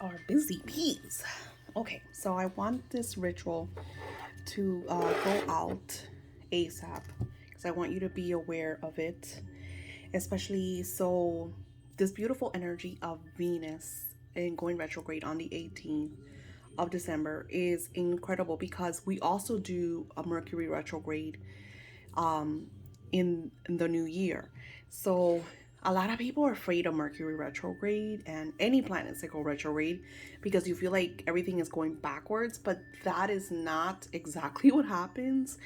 Are busy bees. Okay, so I want this ritual to go out ASAP because I want you to be aware of it, especially so this beautiful energy of Venus and going retrograde on the 18th of December is incredible because we also do a Mercury retrograde in the new year. So a lot of people are afraid of Mercury retrograde and any planets that go retrograde because you feel like everything is going backwards, but that is not exactly what happens.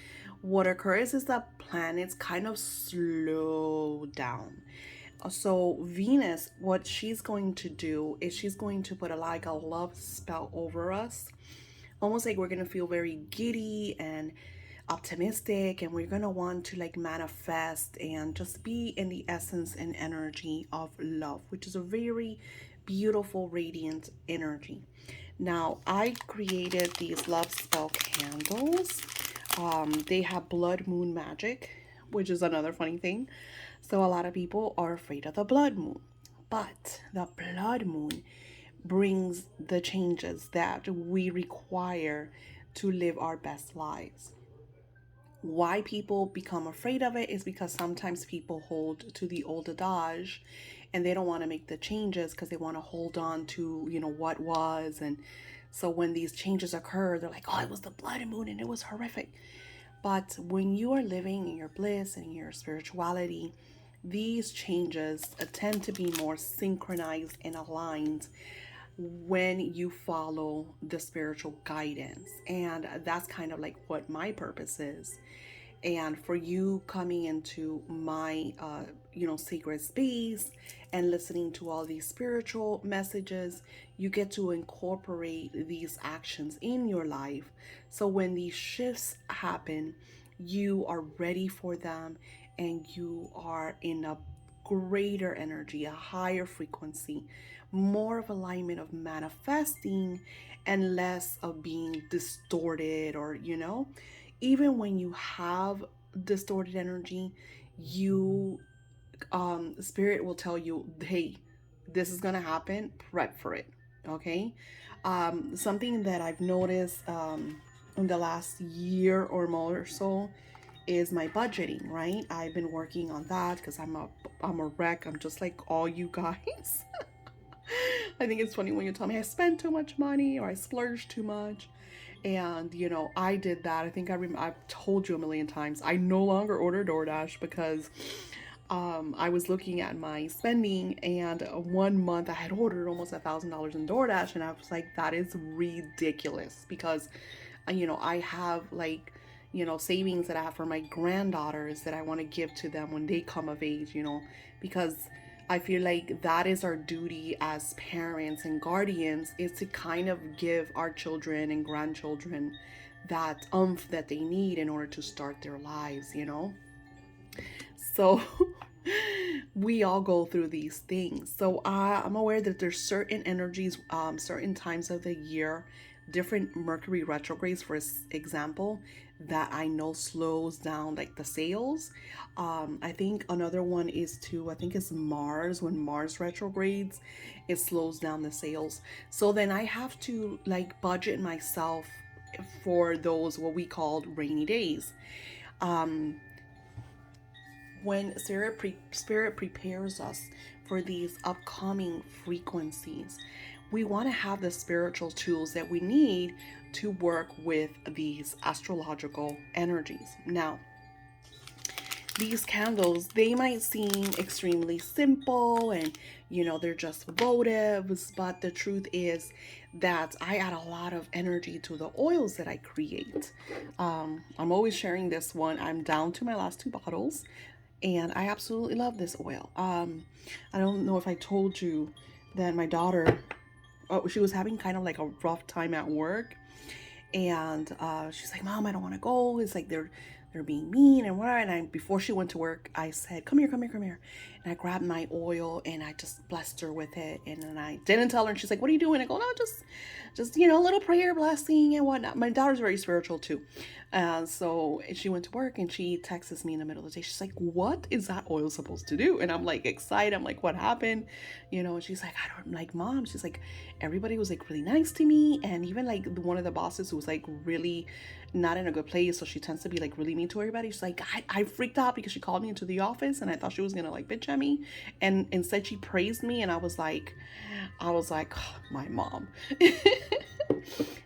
What occurs is that planets kind of slow down. So Venus, what she's going to do is she's going to put like a love spell over us, almost like we're gonna feel very giddy and optimistic, and we're gonna want to like manifest and just be in the essence and energy of love, which is a very beautiful radiant energy. Now I created these love spell candles. They have blood moon magic, which is another funny thing. So a lot of people are afraid of the blood moon, but the blood moon brings the changes that we require to live our best lives. Why people become afraid of it is because sometimes people hold to the old adage and they don't want to make the changes because they want to hold on to, what was. And so when these changes occur, they're like, oh, it was the blood moon and it was horrific. But when you are living in your bliss and your spirituality, these changes tend to be more synchronized and aligned when you follow the spiritual guidance. And that's kind of like what my purpose is. And for you coming into my sacred space and listening to all these spiritual messages, you get to incorporate these actions in your life, so when these shifts happen, you are ready for them and you are in a greater energy, a higher frequency, more of alignment of manifesting and less of being distorted, or even when you have distorted energy, you spirit will tell you, hey, this is gonna happen, prep for it. Okay. Something that I've noticed in the last year or more or so is my budgeting, right? I've been working on that because I'm a wreck. I'm just like all you guys. I think it's funny when you tell me I spend too much money or I splurge too much. And I did that. I think I've told you a million times. I no longer order DoorDash because I was looking at my spending, and 1 month I had ordered almost $1,000 in DoorDash, and I was like, that is ridiculous because, I have like, savings that I have for my granddaughters that I want to give to them when they come of age, because I feel like that is our duty as parents and guardians, is to kind of give our children and grandchildren that that they need in order to start their lives. So we all go through these things. So I'm aware that there's certain energies, certain times of the year, different Mercury retrogrades, for example, that I know slows down like the sales. I think another one is I think it's Mars. When Mars retrogrades, it slows down the sales. So then I have to like budget myself for those what we called rainy days. Um, when spirit prepares us for these upcoming frequencies, we want to have the spiritual tools that we need to work with these astrological energies. Now, these candles, they might seem extremely simple and they're just votives, but the truth is that I add a lot of energy to the oils that I create. I'm always sharing this one. I'm down to my last 2 bottles and I absolutely love this oil. I don't know if I told you that my daughter, she was having kind of like a rough time at work, and she's like, "Mom, I don't want to go. It's like they're being mean and whatever." And before she went to work, I said, "Come here, come here, come here." And I grabbed my oil and I just blessed her with it. And then I didn't tell her. And she's like, what are you doing? I go, no, just, a little prayer, blessing and whatnot. My daughter's very spiritual too. So she went to work and she texts me in the middle of the day. She's like, what is that oil supposed to do? And I'm like excited. I'm like, what happened? And she's like, I'm like, Mom. She's like, everybody was like really nice to me. And even like one of the bosses who was like really not in a good place. So she tends to be like really mean to everybody. She's like, I freaked out because she called me into the office and I thought she was going to like bitch at me. And instead she praised me. And I was like, oh, my mom.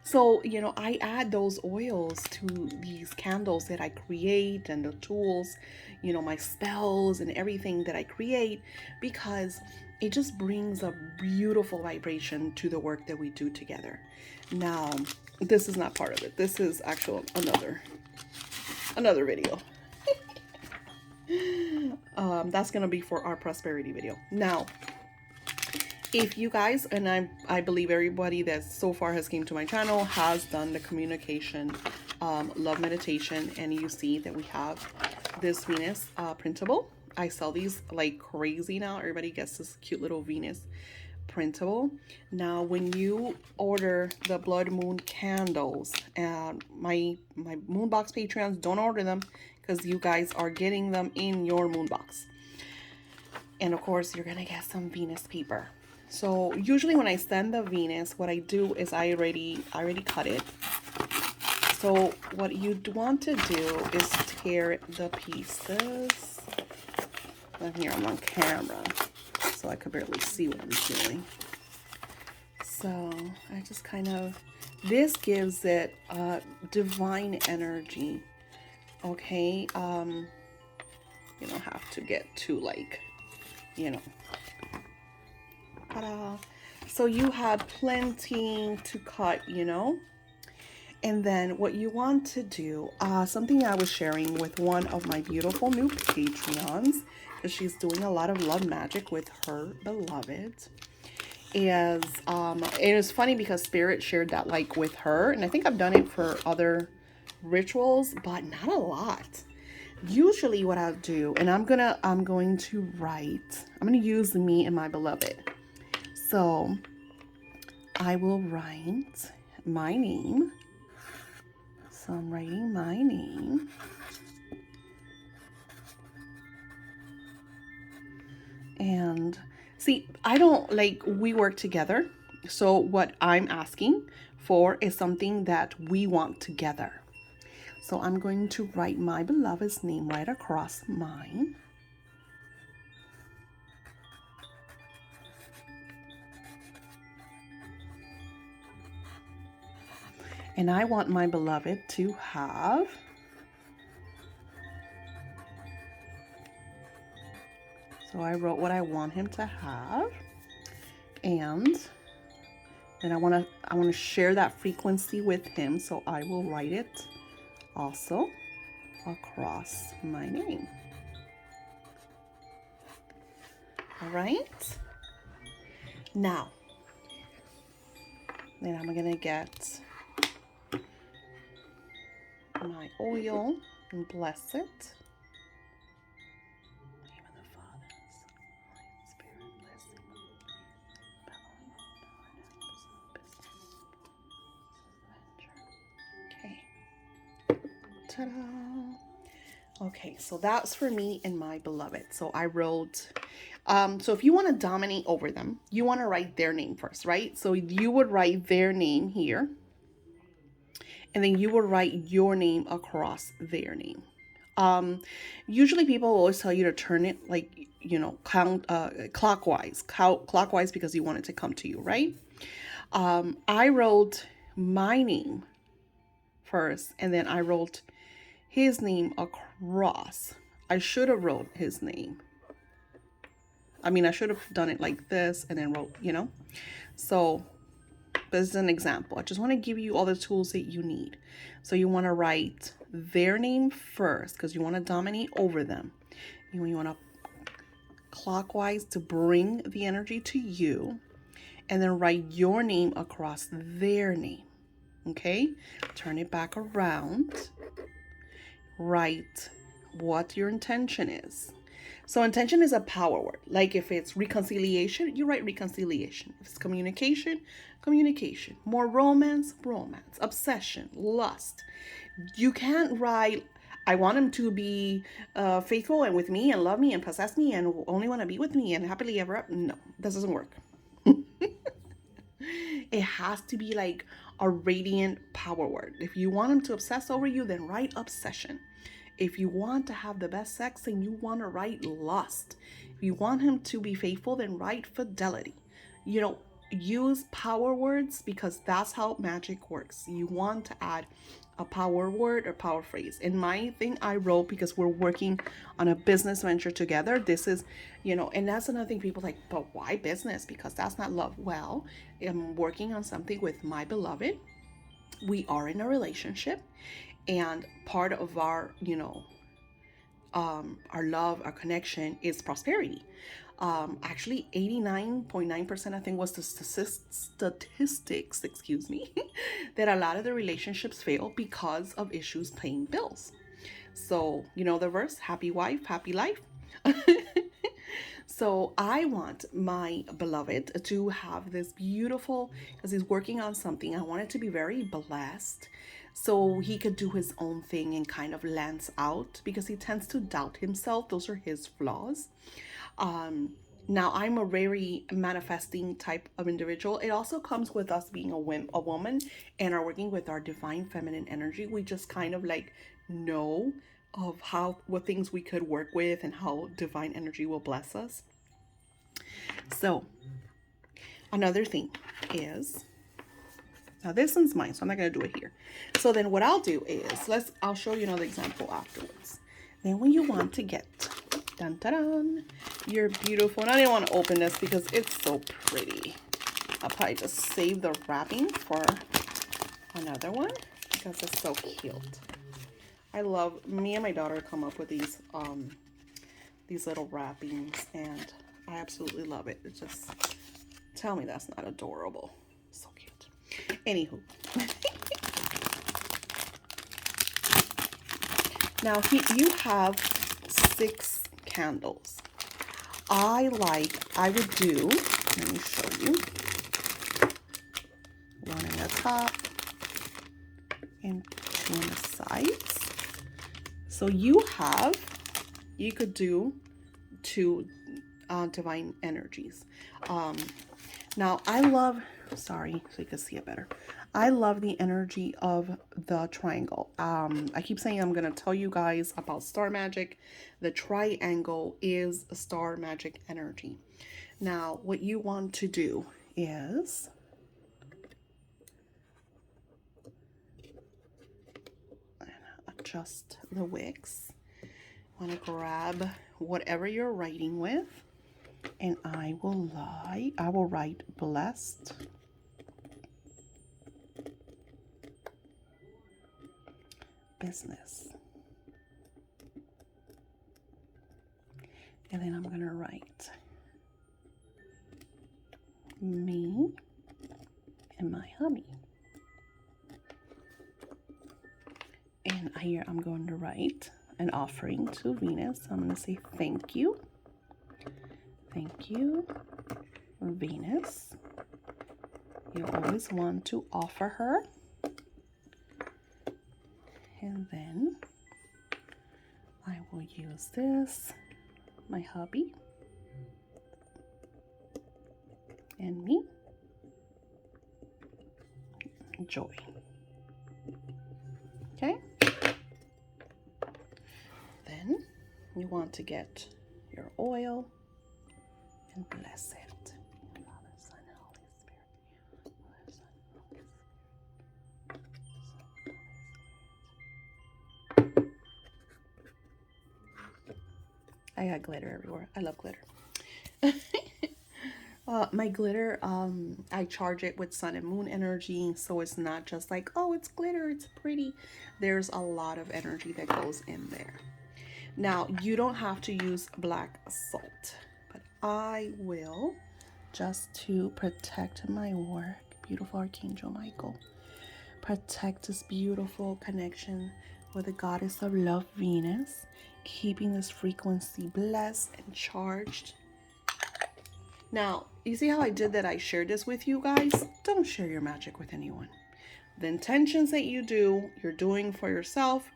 So, I add those oils to these candles that I create and the tools, my spells and everything that I create, because it just brings a beautiful vibration to the work that we do together. Now, this is not part of it. This is actual another video. That's going to be for our prosperity video. Now, if you guys, and I believe everybody that so far has came to my channel has done the communication love meditation, and you see that we have this Venus printable. I sell these like crazy now. Everybody gets this cute little Venus printable. Now, when you order the blood moon candles, and my moon box Patreons, don't order them because you guys are getting them in your moon box. And of course, you're gonna get some Venus paper. So usually when I send the Venus, what I do is I already cut it. So what you'd want to do is tear the pieces. And here I'm on camera, so I could barely see what I'm doing. So I just kind of, this gives it divine energy. Okay, you don't have to get too like, ta-da. So you had plenty to cut, and then what you want to do, something I was sharing with one of my beautiful new Patreons, because she's doing a lot of love magic with her beloved, is it was funny because Spirit shared that like with her, and I think I've done it for other rituals, but not a lot. Usually what I'll do, and I'm going to write, I'm going to use me and my beloved. So I will write my name. So I'm writing my name. And see, I don't like, we work together. So what I'm asking for is something that we want together. So I'm going to write my beloved's name right across mine. And I want my beloved to have so I wrote what I want him to have, and then I want to share that frequency with him, so I will write it also across my name. All right. Now, then I'm going to get my oil and bless it. Okay. Ta-da. Okay, so that's for me and my beloved. So I wrote, so if you want to dominate over them, you want to write their name first, right? So you would write their name here, and then you would write your name across their name. Usually people always tell you to turn it like, clockwise because you want it to come to you, right? I wrote my name first, and then I wrote his name across. I should have wrote his name. I mean, I should have done it like this and then wrote, So this is an example. I just want to give you all the tools that you need. So you want to write their name first because you want to dominate over them. You want to clockwise to bring the energy to you, and then write your name across their name. Okay? Turn it back around. Write what your intention is. So intention is a power word. Like if it's reconciliation, you write reconciliation. If it's communication, communication. More romance, romance. Obsession, lust. You can't write, I want him to be faithful and with me and love me and possess me and only want to be with me and happily ever. No, this doesn't work. It has to be like a radiant power word. If you want him to obsess over you, then write obsession. If you want to have the best sex, then you want to write lust. If you want him to be faithful, then write fidelity. You know, use power words because that's how magic works. You want to add a power word or power phrase. In my thing, I wrote because we're working on a business venture together. This is, and that's another thing people like, but why business? Because that's not love. Well, I'm working on something with my beloved. We are in a relationship, and part of our our love, our connection is prosperity. Actually 89.9% I think was the statistics, excuse me, that a lot of the relationships fail because of issues paying bills. So the verse, happy wife, happy life. So I want my beloved to have this beautiful, because he's working on something. I want it to be very blessed so he could do his own thing and kind of lance out because he tends to doubt himself. Those are his flaws. Now I'm a very manifesting type of individual. It also comes with us being a woman and are working with our divine feminine energy. We just kind of like know of what things we could work with and how divine energy will bless us. So another thing is, now this one's mine, so I'm not going to do it here. So then what I'll do is, I'll show you another example afterwards. Then when you want to get, dun, dun, dun, your beautiful, and I didn't want to open this because it's so pretty. I'll probably just save the wrapping for another one because it's so cute. I love, me and my daughter come up with these little wrappings, and I absolutely love it. It's just, tell me that's not adorable. So cute. Anywho. Now you have 6 candles. I would do, let me show you. One in the top and 2 on the sides. So you could do 2 divine energies. Now I love, sorry, so you can see it better. I love the energy of the triangle. I keep saying I'm going to tell you guys about star magic. The triangle is a star magic energy. Now, what you want to do is adjust the wicks. Want to grab whatever you're writing with, and I will write blessed, business, and then I'm going to write me and my hubby. And here I'm going to write an offering to Venus. I'm going to say thank you. Thank you, Venus. You always want to offer her. And then I will use this, my hubby, and me, joy. Okay? Then you want to get your oil and bless it. Father, Son, Holy Spirit. Father, Son, Holy Spirit. I got glitter everywhere. I love glitter. My glitter, I charge it with sun and moon energy, so it's not just like, oh, it's glitter, it's pretty. There's a lot of energy that goes in there. Now, you don't have to use black salt, but I will, just to protect my work. Beautiful Archangel Michael. Protect this beautiful connection with the goddess of love, Venus, keeping this frequency blessed and charged. Now, you see how I did that? I shared this with you guys. Don't share your magic with anyone. The intentions that you do, you're doing for yourself.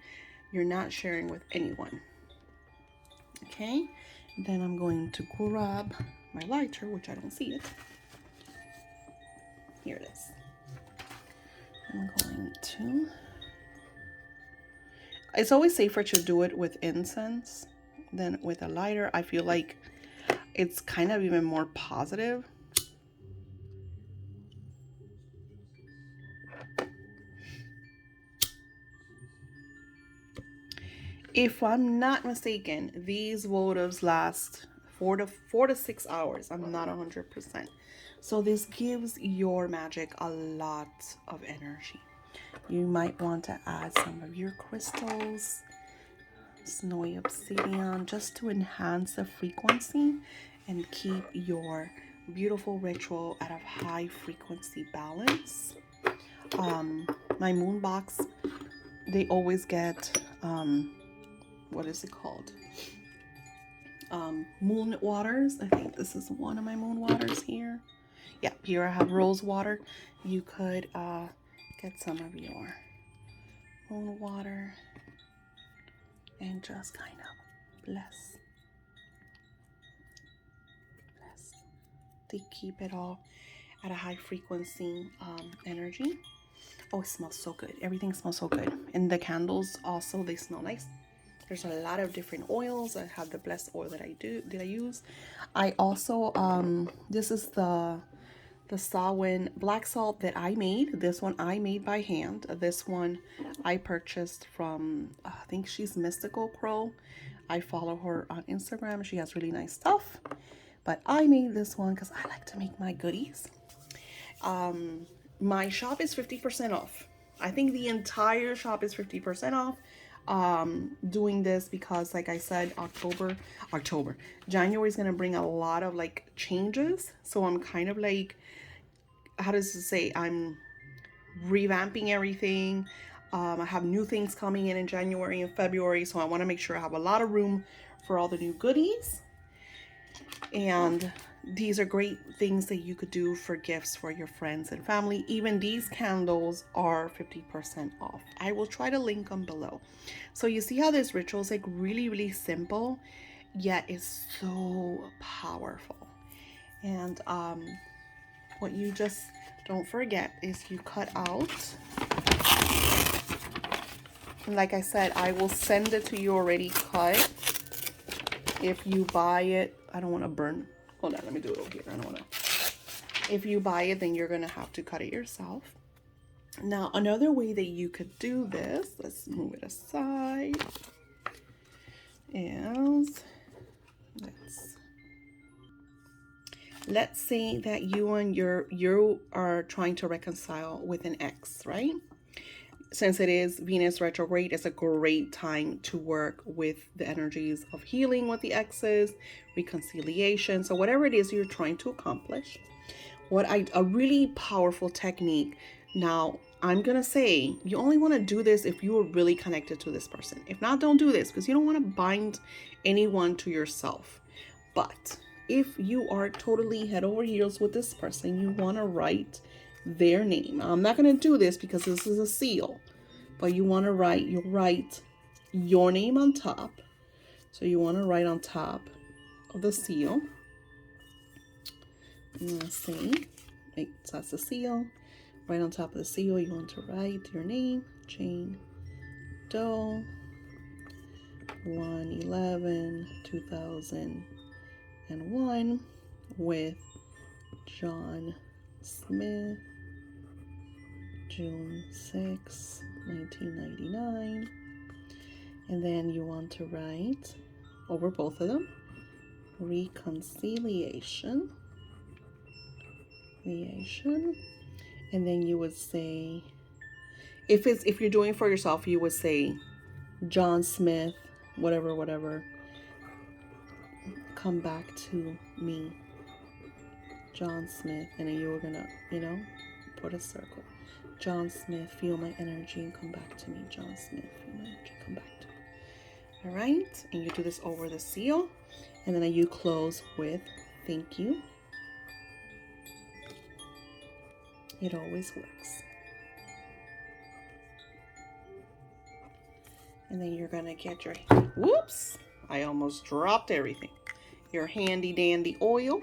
You're not sharing with anyone. Okay? Then I'm going to grab my lighter, which I don't see it. Here it is. I'm going to... It's always safer to do it with incense than with a lighter. I feel like it's kind of even more positive. If I'm not mistaken, these votives last 4 to 6 hours. I'm not 100%. So this gives your magic a lot of energy. You might want to add some of your crystals, snowy obsidian, just to enhance the frequency and keep your beautiful ritual at a high frequency balance. My moon box, they always get what is it called, moon waters. I think this is one of my moon waters here. Yeah, here I have rose water. You could get some of your moon water and just kind of bless to keep it all at a high frequency energy. Oh, it smells so good. Everything smells so good. And the candles also, they smell nice. There's a lot of different oils. I have the blessed oil that I use. I also this is the Samhain black salt that I made. This one I made by hand. This one I purchased from I think she's Mystical Crow. I follow her on Instagram. She has really nice stuff. But I made this one because I like to make my goodies. My shop is 50% off. I think the entire shop is 50% off. Doing this because, like I said, January is gonna bring a lot of like changes. So I'm kind of like, how does it say? I'm revamping everything. I have new things coming in January and February, so I want to make sure I have a lot of room for all the new goodies. And these are great things that you could do for gifts for your friends and family. Even these candles are 50% off. I will try to link them below. So you see how this ritual is like really, really simple, yet it's so powerful. And what you just don't forget is you cut out. And like I said, I will send it to you already cut. If you buy it, I don't want to burn. Hold on, let me do it over here. I don't want to. If you buy it, then you're going to have to cut it yourself. Now, another way that you could do this, let's move it aside, is let's say that you are trying to reconcile with an ex, right? Since it is Venus retrograde, it's a great time to work with the energies of healing with the exes, reconciliation. So whatever it is you're trying to accomplish, a really powerful technique. Now, I'm going to say you only want to do this if you are really connected to this person. If not, don't do this because you don't want to bind anyone to yourself. But if you are totally head over heels with this person, you want to write their name. I'm not going to do this because this is a seal, but you want to write your name on top. So you want to write on top of the seal. Let's see, so that's the seal. Right on top of the seal, you want to write your name, Jane Doe, 1/11/2001, with John Smith, June 6, 1999. And then you want to write over both of them, reconciliation. And then you would say, if you're doing it for yourself, you would say John Smith, whatever, come back to me, John Smith. And then you were gonna, Put a circle. John Smith, feel my energy and come back to me. John Smith, feel my energy, come back to me. All right, and you do this over the seal, and then you close with thank you. It always works. And then you're gonna get your, whoops, I almost dropped everything. Your handy dandy oil.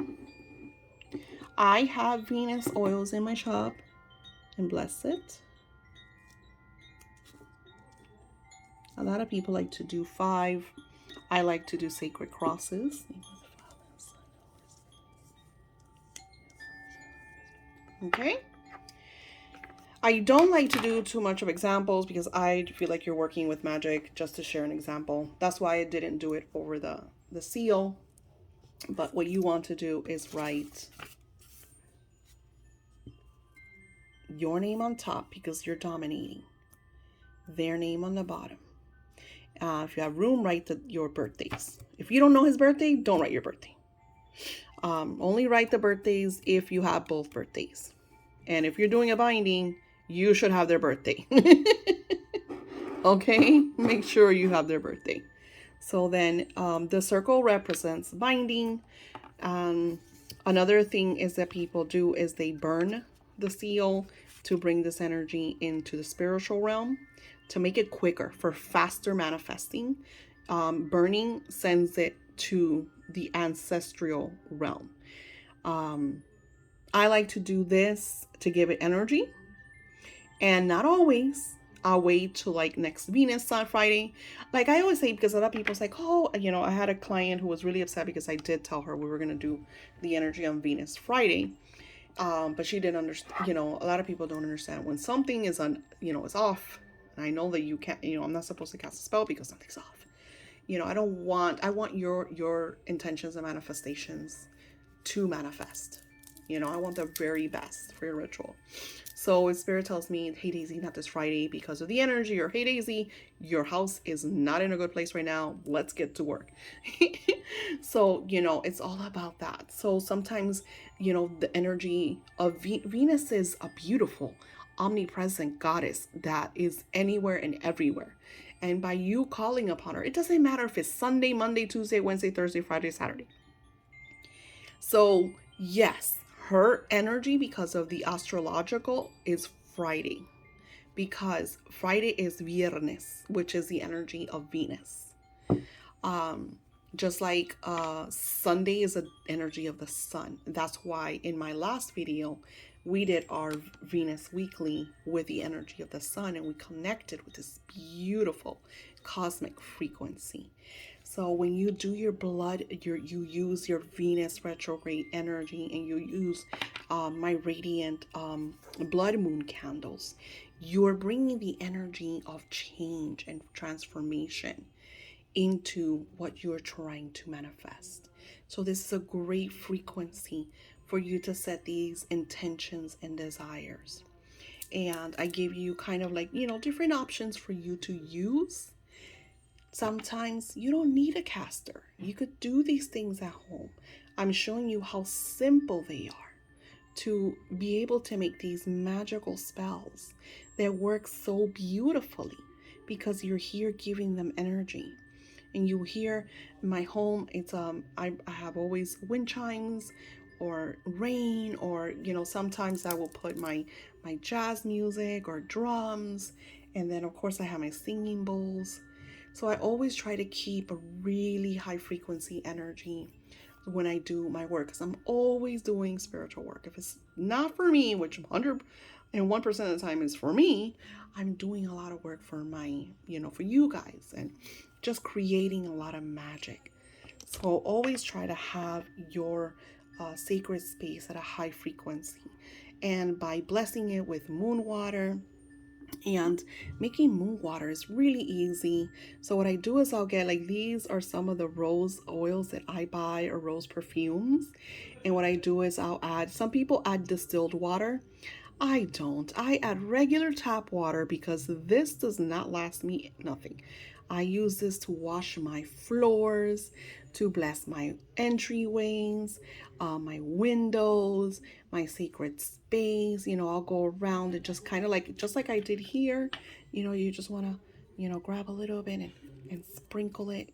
I have Venus oils in my shop, and bless it. A lot of people like to do 5. I like to do sacred crosses. Okay. I don't like to do too much of examples because I feel like you're working with magic just to share an example. That's why I didn't do it over the seal. But what you want to do is write your name on top because you're dominating. Their name on the bottom. If you have room, write your birthdays. If you don't know his birthday, don't write your birthday. Only write the birthdays if you have both birthdays. And if you're doing a binding, you should have their birthday. Okay? Make sure you have their birthday. So then the circle represents binding. Another thing is that people do is they burn the seal to bring this energy into the spiritual realm to make it quicker for faster manifesting. Burning sends it to the ancestral realm. I like to do this to give it energy, and not always. I'll wait till like next Venus on Friday. Like I always say, because a lot of people's like, oh, I had a client who was really upset because I did tell her we were going to do the energy on Venus Friday. But she didn't understand, a lot of people don't understand when something is is off. And I know that you can't, I'm not supposed to cast a spell because something's off. I want your intentions and manifestations to manifest. I want the very best for your ritual. So if Spirit tells me, hey Daisy, not this Friday because of the energy, or hey Daisy, your house is not in a good place right now, let's get to work. So, it's all about that. So sometimes, the energy of Venus is a beautiful, omnipresent goddess that is anywhere and everywhere. And by you calling upon her, it doesn't matter if it's Sunday, Monday, Tuesday, Wednesday, Thursday, Friday, Saturday. So yes, her energy because of the astrological is Friday, because Friday is Viernes, which is the energy of Venus. Just like Sunday is an energy of the sun. That's why in my last video, we did our Venus weekly with the energy of the sun, and we connected with this beautiful cosmic frequency. So when you do your blood, you use your Venus retrograde energy, and you use my radiant blood moon candles. You're bringing the energy of change and transformation into what you're trying to manifest. So this is a great frequency for you to set these intentions and desires. And I give you kind of like, different options for you to use. Sometimes you don't need a caster. You could do these things at home. I'm showing you how simple they are to be able to make these magical spells that work so beautifully because you're here giving them energy. And you hear my home, it's I have always wind chimes or rain, or sometimes I will put my jazz music or drums, and then of course I have my singing bowls. So I always try to keep a really high frequency energy when I do my work, because I'm always doing spiritual work. If it's not for me, which 101% of the time is for me, I'm doing a lot of work for for you guys, and just creating a lot of magic. So always try to have your sacred space at a high frequency, and by blessing it with moon water. And making moon water is really easy. So what I do is I'll get, like, these are some of the rose oils that I buy, or rose perfumes. And what I do is I'll add, some people add distilled water. I don't. I add regular tap water because this does not last me nothing. I use this to wash my floors, to bless my entryways, my windows, my sacred space. I'll go around and just kind of just like I did here. You just want to, grab a little bit and sprinkle it,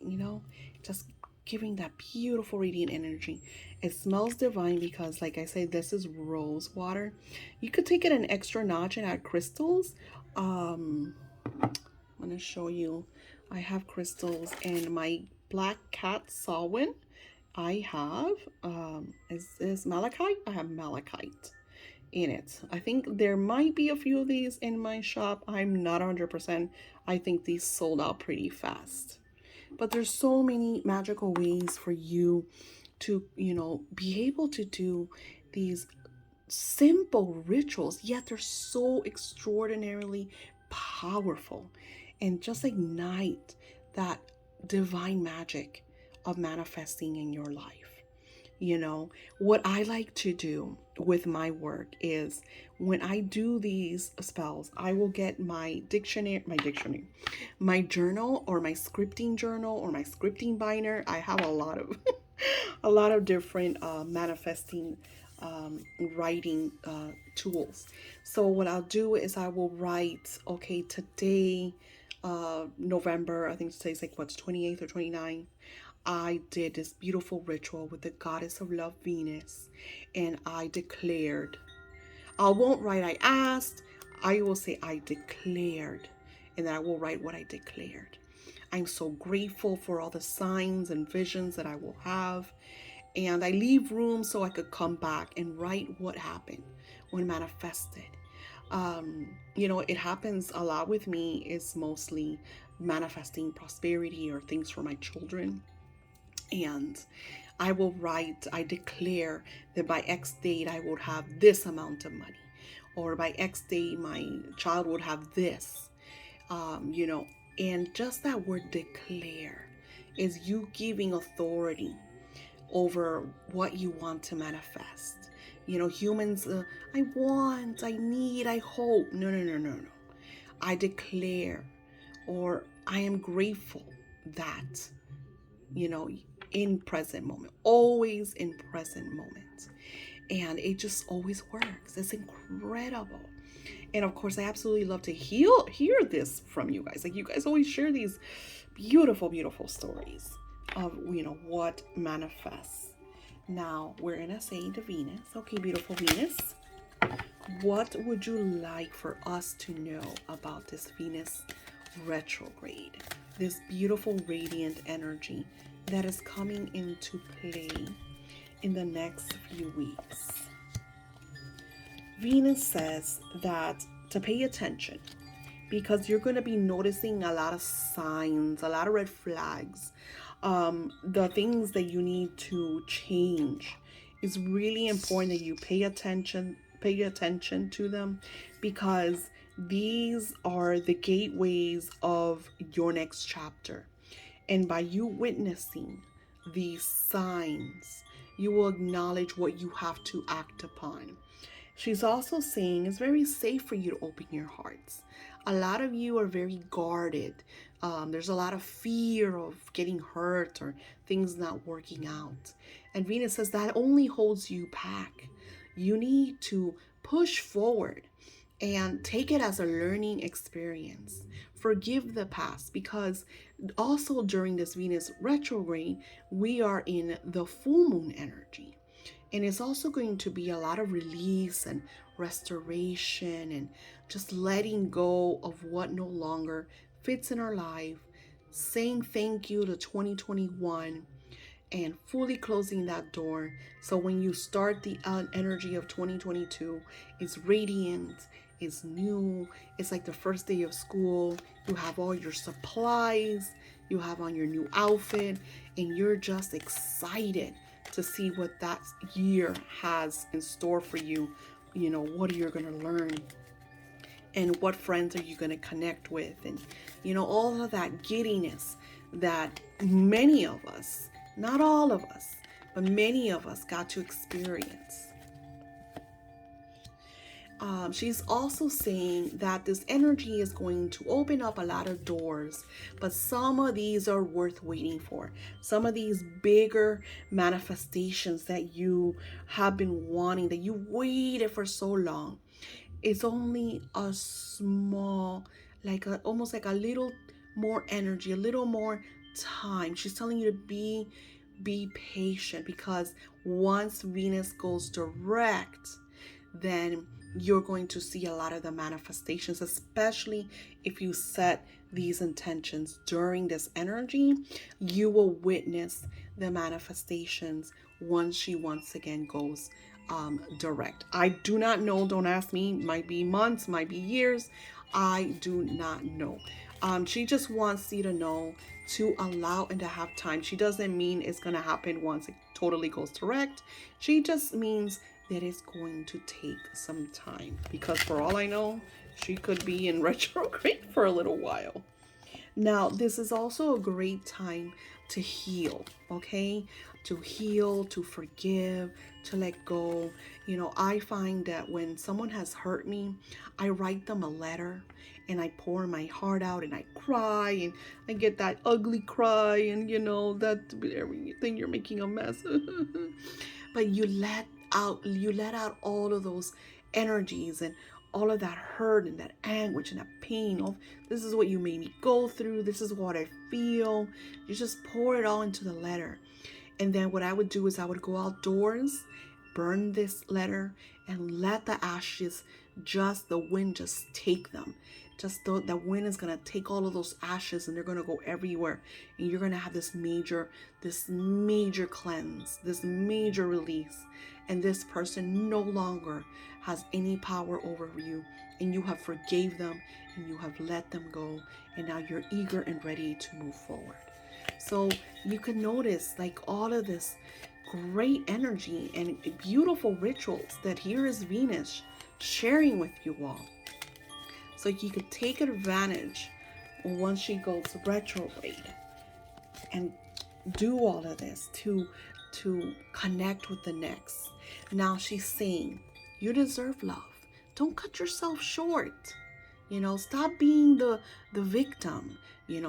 just giving that beautiful radiant energy. It smells divine because, like I said, this is rose water. You could take it an extra notch and add crystals. I'm going to show you. I have crystals and my black cat Salwin. I have, is this malachite? I have malachite in it. I think there might be a few of these in my shop. I'm not 100%. I think these sold out pretty fast. But there's so many magical ways for you to, be able to do these simple rituals, yet they're so extraordinarily powerful and just ignite that divine magic of manifesting in your life. What I like to do with my work is when I do these spells, I will get my journal or my scripting journal or my scripting binder. I have a lot of a lot of different manifesting writing tools. So what I'll do is I will write, okay, today, November, I think today's like what's 28th or 29th. I did this beautiful ritual with the goddess of love, Venus, and I declared. I won't write I asked, I will say I declared, and then I will write what I declared. I'm so grateful for all the signs and visions that I will have. And I leave room so I could come back and write what happened when manifested. It happens a lot with me. It's mostly manifesting prosperity or things for my children. And I will write, I declare that by X date I would have this amount of money, or by X date my child would have this, and just that word declare is you giving authority over what you want to manifest. Humans, I want, I need, I hope. No, no, no, no, no. I declare, or I am grateful that, in present moment, always in present moment. And it just always works. It's incredible. And of course, I absolutely love to hear this from you guys. Like, you guys always share these beautiful, beautiful stories of, what manifests. Now, we're going to say to Venus. Okay, beautiful Venus. What would you like for us to know about this Venus retrograde? This beautiful radiant energy that is coming into play in the next few weeks. Venus says that to pay attention because you're going to be noticing a lot of signs, a lot of red flags, the things that you need to change. It's really important that you pay attention to them, because these are the gateways of your next chapter. And by you witnessing these signs, you will acknowledge what you have to act upon. She's also saying it's very safe for you to open your hearts. A lot of you are very guarded. There's a lot of fear of getting hurt or things not working out. And Venus says that only holds you back. You need to push forward and take it as a learning experience. Forgive the past, because also during this Venus retrograde, we are in the full moon energy. And it's also going to be a lot of release and restoration and just letting go of what no longer fits in our life, saying thank you to 2021 and fully closing that door. So when you start the energy of 2022, it's radiant, it's new, it's like the first day of school. You have all your supplies, you have on your new outfit, and you're just excited to see what that year has in store for you. What are you going to learn? And what friends are you going to connect with? And, all of that giddiness that many of us, not all of us, but many of us got to experience. She's also saying that this energy is going to open up a lot of doors, but some of these are worth waiting for. Some of these bigger manifestations that you have been wanting, that you waited for so long, it's only a small, almost like a little more energy, a little more time. She's telling you to be patient, because once Venus goes direct, then you're going to see a lot of the manifestations, especially if you set these intentions during this energy. You will witness the manifestations once she once again goes direct. I do not know. Don't ask me. Might be months, might be years. I do not know. She just wants you to know to allow and to have time. She doesn't mean it's going to happen once it totally goes direct. She just means that it's going to take some time, because for all I know, she could be in retrograde for a little while. Now, this is also a great time to heal, okay? To heal, to forgive, to let go. I find that when someone has hurt me, I write them a letter and I pour my heart out and I cry and I get that ugly cry, and that everything, you're making a mess. But you let out all of those energies and all of that hurt and that anguish and that pain. Oh, this is what you made me go through. This is what I feel. You just pour it all into the letter. And then what I would do is I would go outdoors, burn this letter, and let the ashes, just the wind, just take them. Just the wind is going to take all of those ashes and they're going to go everywhere. And you're going to have this major cleanse, this major release. And this person no longer has any power over you. And you have forgave them and you have let them go. And now you're eager and ready to move forward. So you can notice like all of this great energy and beautiful rituals that here is Venus sharing with you all. So you could take advantage once she goes retrograde and do all of this to connect with the next. Now she's saying, you deserve love. Don't cut yourself short. Stop being the victim.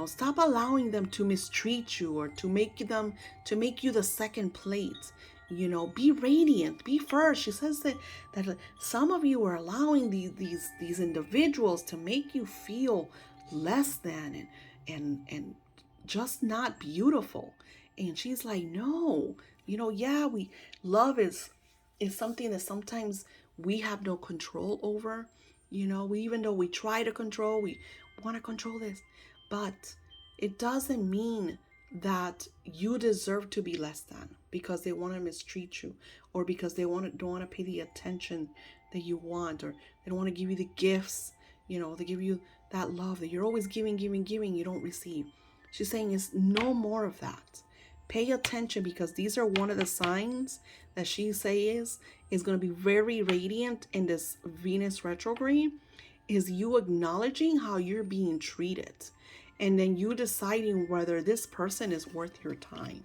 Stop allowing them to mistreat you or to make you the second plate. Be radiant, be first. She says that some of you are allowing these individuals to make you feel less than and just not beautiful. And she's like, no, yeah, love is something that sometimes we have no control over. Even though we try to control, we want to control this, but it doesn't mean that you deserve to be less than because they want to mistreat you, or because they don't want to pay the attention that you want, or they don't want to give you the gifts, they give you that love that you're always giving, you don't receive. She's saying it's no more of that. Pay attention, because these are one of the signs that she says is going to be very radiant in this Venus retrograde, is you acknowledging how you're being treated, and then you deciding whether this person is worth your time.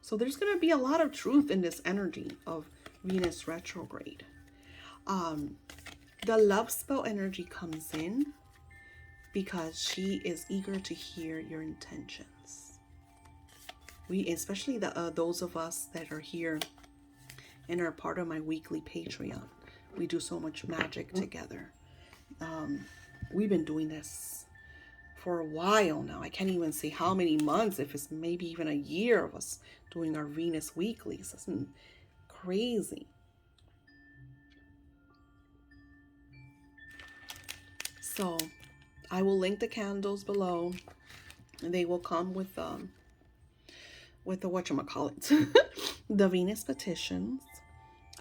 So there's going to be a lot of truth in this energy of Venus retrograde. The love spell energy comes in because she is eager to hear your intentions. Especially those of us that are here and are part of my weekly Patreon. We do so much magic together. We've been doing this for a while now. I can't even say how many months, if it's maybe even a year of us doing our Venus weeklies. That's crazy. So I will link the candles below, and they will come with the whatchamacallit, the Venus petitions.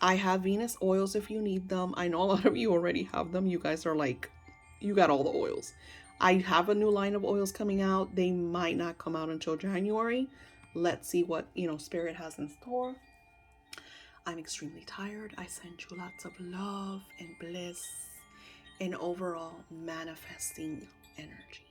I have Venus oils if you need them. I know a lot of you already have them. You guys are like, you got all the oils. I have a new line of oils coming out. They might not come out until January. Let's see what, Spirit has in store. I'm extremely tired. I send you lots of love and bliss and overall manifesting energy.